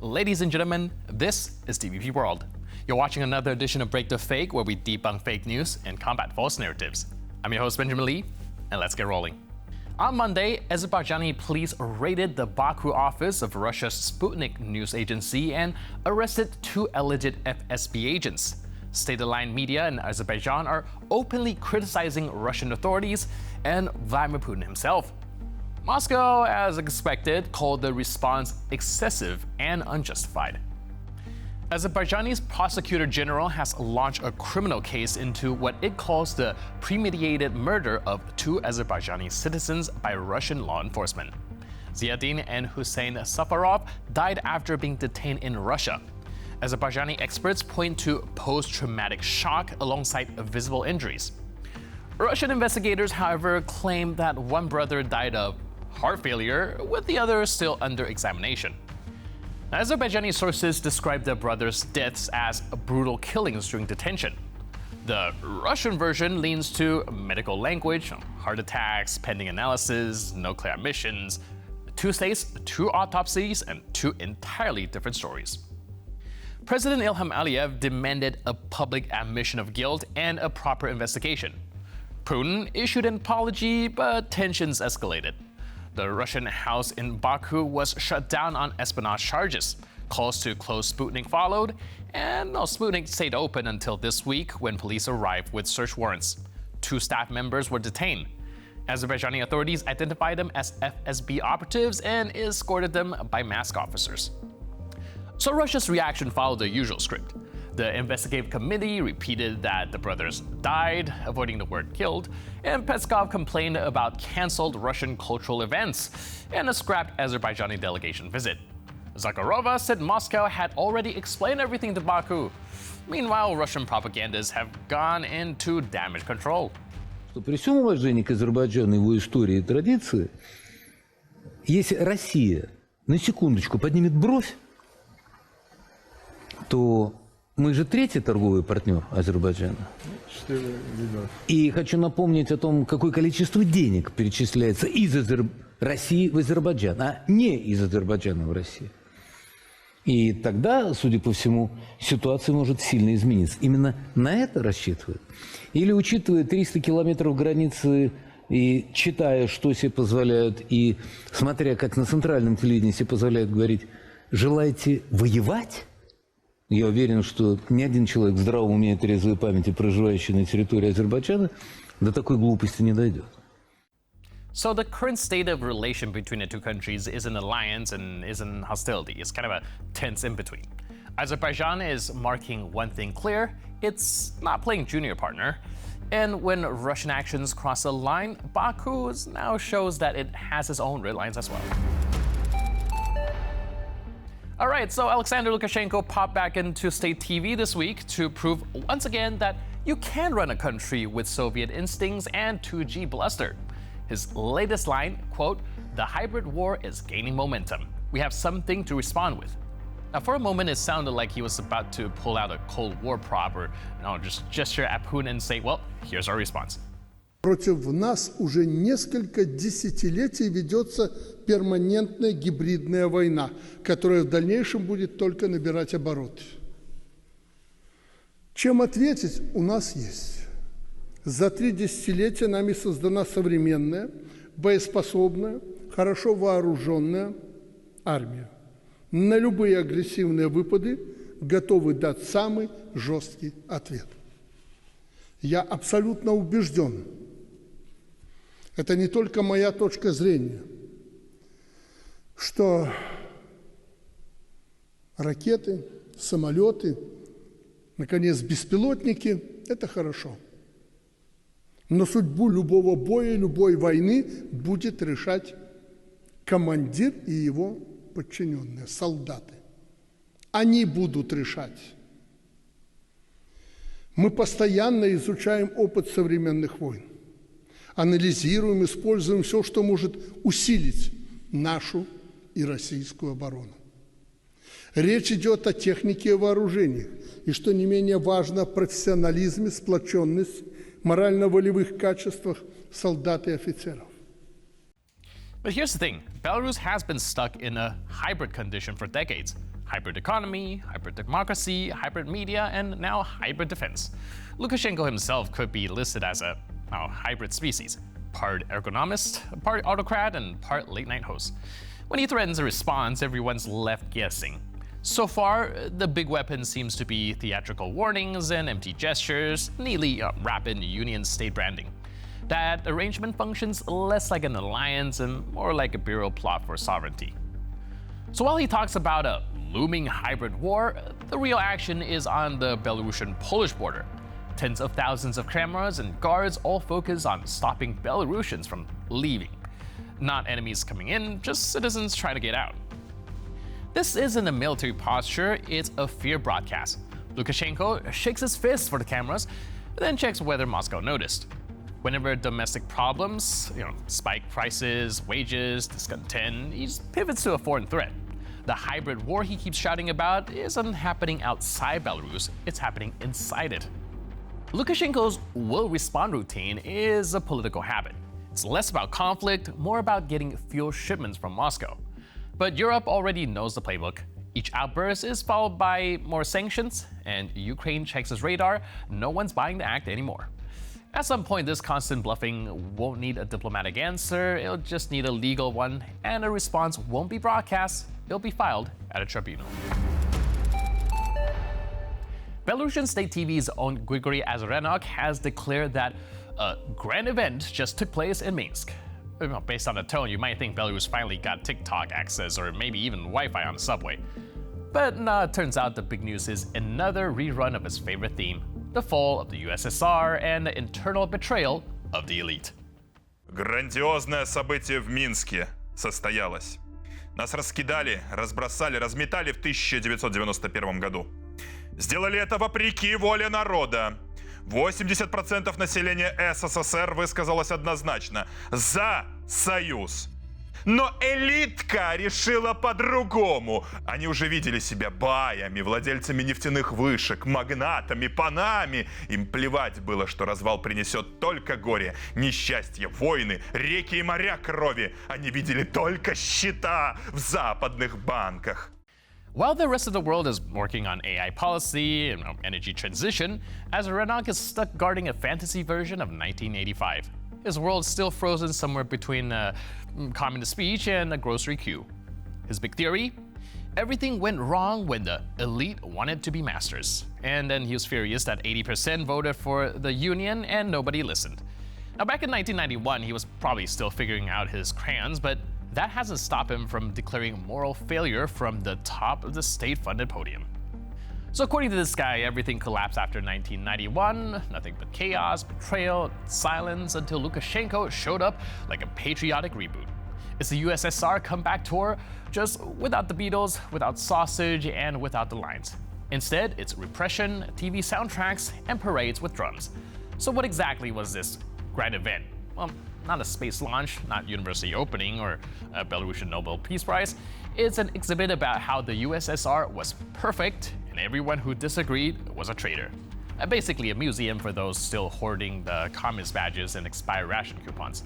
Ladies and gentlemen, this is TVP World. You're watching another edition of Break the Fake, where we debunk fake news and combat false narratives. I'm your host, Benjamin Lee, and let's get rolling. On Monday, Azerbaijani police raided the Baku office of Russia's Sputnik news agency and arrested 2 alleged FSB agents. State-aligned media in Azerbaijan are openly criticizing Russian authorities and Vladimir Putin himself. Moscow, as expected, called the response excessive and unjustified. Azerbaijani's Prosecutor General has launched a criminal case into what it calls the premeditated murder of 2 Azerbaijani citizens by Russian law enforcement. Ziadin and Hussein Safarov died after being detained in Russia. Azerbaijani experts point to post-traumatic shock alongside visible injuries. Russian investigators, however, claim that one brother died of heart failure, with the other still under examination. Azerbaijani sources describe the brothers' deaths as brutal killings during detention. The Russian version leans to medical language, heart attacks, pending analysis, no clear admissions, 2 states, 2 autopsies, and 2 entirely different stories. President Ilham Aliyev demanded a public admission of guilt and a proper investigation. Putin issued an apology, but tensions escalated. The Russian house in Baku was shut down on espionage charges. Calls to close Sputnik followed, and Sputnik stayed open until this week when police arrived with search warrants. 2 staff members were detained. Azerbaijani authorities identified them as FSB operatives and escorted them by masked officers. So Russia's reaction followed the usual script. The investigative committee repeated that the brothers died, avoiding the word killed, and Peskov complained about cancelled Russian cultural events and a scrapped Azerbaijani delegation visit. Zakharova said Moscow had already explained everything to Baku. Meanwhile, Russian propagandists have gone into damage control. При всем уважении к Азербайджану, его истории и традиции, если Россия на секундочку поднимет бровь, то мы же 3-й торговый партнер Азербайджана. И хочу напомнить о том, какое количество денег перечисляется из России в Азербайджан, а не из Азербайджана в Россию. И тогда, судя по всему, ситуация может сильно измениться. Именно на это рассчитывают? Или, учитывая 300 километров границы и читая, что себе позволяют, и смотря, как на центральном телевидении себе позволяют говорить, желаете воевать? Я уверен, что ни один человек в здравом уме и трезвой памяти, проживающий на территории Азербайджана, до такой глупости не дойдет. So the current state of relation between the 2 countries is an alliance and is an hostility. It's kind of a tense in-between. Azerbaijan is marking one thing clear: it's not playing junior partner. And when Russian actions cross a line, Baku now shows that it has its own red lines as well. All right, so Alexander Lukashenko popped back into state TV this week to prove once again that you can run a country with Soviet instincts and 2G bluster. His latest line, quote, "The hybrid war is gaining momentum. We have something to respond with." Now, for a moment, it sounded like he was about to pull out a Cold War prop or just gesture at Putin and say, well, here's our response. Против нас уже несколько десятилетий ведется перманентная гибридная война, которая в дальнейшем будет только набирать обороты. Чем ответить у нас есть. За 3 десятилетия нами создана современная, боеспособная, хорошо вооруженная армия. На любые агрессивные выпады готовы дать самый жесткий ответ. Я абсолютно убежден, это не только моя точка зрения, что ракеты, самолеты, наконец, беспилотники – это хорошо. Но судьбу любого боя, любой войны будет решать командир и его подчиненные, солдаты. Они будут решать. Мы постоянно изучаем опыт современных войн, анализируем, используем все, что может усилить нашу и российскую оборону. Речь идет о технике и вооружениях, и, что не менее важно, о профессионализме, сплоченности, морально-волевых качествах солдат и офицеров. But here's the thing, Belarus has been stuck in a hybrid condition for decades. Hybrid economy, hybrid democracy, hybrid media, and now hybrid defense. Lukashenko himself could be listed as a hybrid species, part ergonomist, part autocrat, and part late-night host. When he threatens a response, everyone's left guessing. So far, the big weapon seems to be theatrical warnings and empty gestures, neatly wrapped in Union state branding. That arrangement functions less like an alliance and more like a bureau plot for sovereignty. So while he talks about a looming hybrid war, the real action is on the Belarusian-Polish border. Tens of thousands of cameras and guards all focus on stopping Belarusians from leaving. Not enemies coming in, just citizens trying to get out. This isn't a military posture, it's a fear broadcast. Lukashenko shakes his fist for the cameras, then checks whether Moscow noticed. Whenever domestic problems, spike prices, wages, discontent, he pivots to a foreign threat. The hybrid war he keeps shouting about isn't happening outside Belarus, it's happening inside it. Lukashenko's will respond routine is a political habit. It's less about conflict, more about getting fuel shipments from Moscow. But Europe already knows the playbook. Each outburst is followed by more sanctions, and Ukraine checks its radar, no one's buying the act anymore. At some point, this constant bluffing won't need a diplomatic answer, it'll just need a legal one, and a response won't be broadcast, it'll be filed at a tribunal. Belarusian state TV's own Grigory Azarenok has declared that a grand event just took place in Minsk. Based on the tone, you might think Belarus finally got TikTok access or maybe even Wi-Fi on the subway. But no, it turns out the big news is another rerun of his favorite theme, the fall of the USSR and the internal betrayal of the elite. Грандиозное событие в Минске состоялось. Нас раскидали, разбросали, разметали в 1991 году. Сделали это вопреки воле народа. 80% населения СССР высказалось однозначно за союз. Но элитка решила по-другому. Они уже видели себя баями, владельцами нефтяных вышек, магнатами, панами. Им плевать было, что развал принесет только горе, несчастье, войны, реки и моря крови. Они видели только счета в западных банках. While the rest of the world is working on AI policy and energy transition, Azarenok is stuck guarding a fantasy version of 1985. His world's still frozen somewhere between a communist speech and a grocery queue. His big theory? Everything went wrong when the elite wanted to be masters. And then he was furious that 80% voted for the union and nobody listened. Now, back in 1991, he was probably still figuring out his crayons, but that hasn't stopped him from declaring moral failure from the top of the state-funded podium. So according to this guy, everything collapsed after 1991, nothing but chaos, betrayal, silence until Lukashenko showed up like a patriotic reboot. It's the USSR comeback tour, just without the Beatles, without sausage, and without the lines. Instead, it's repression, TV soundtracks, and parades with drums. So what exactly was this grand event? Well, not a space launch, not university opening, or a Belarusian Nobel Peace Prize. It's an exhibit about how the USSR was perfect and everyone who disagreed was a traitor. Basically a museum for those still hoarding the communist badges and expired ration coupons.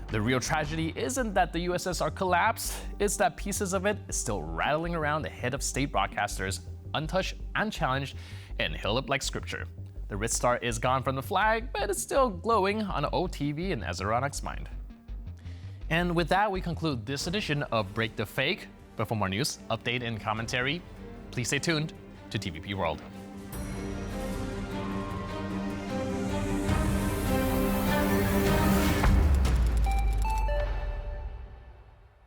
The real tragedy isn't that the USSR collapsed, it's that pieces of it is still rattling around the head of state broadcasters, untouched, unchallenged, and held up like scripture. The Red Star is gone from the flag, but it's still glowing on an old TV in Azarenok's mind. And with that, we conclude this edition of Break the Fake. But for more news, update, and commentary, please stay tuned to TVP World.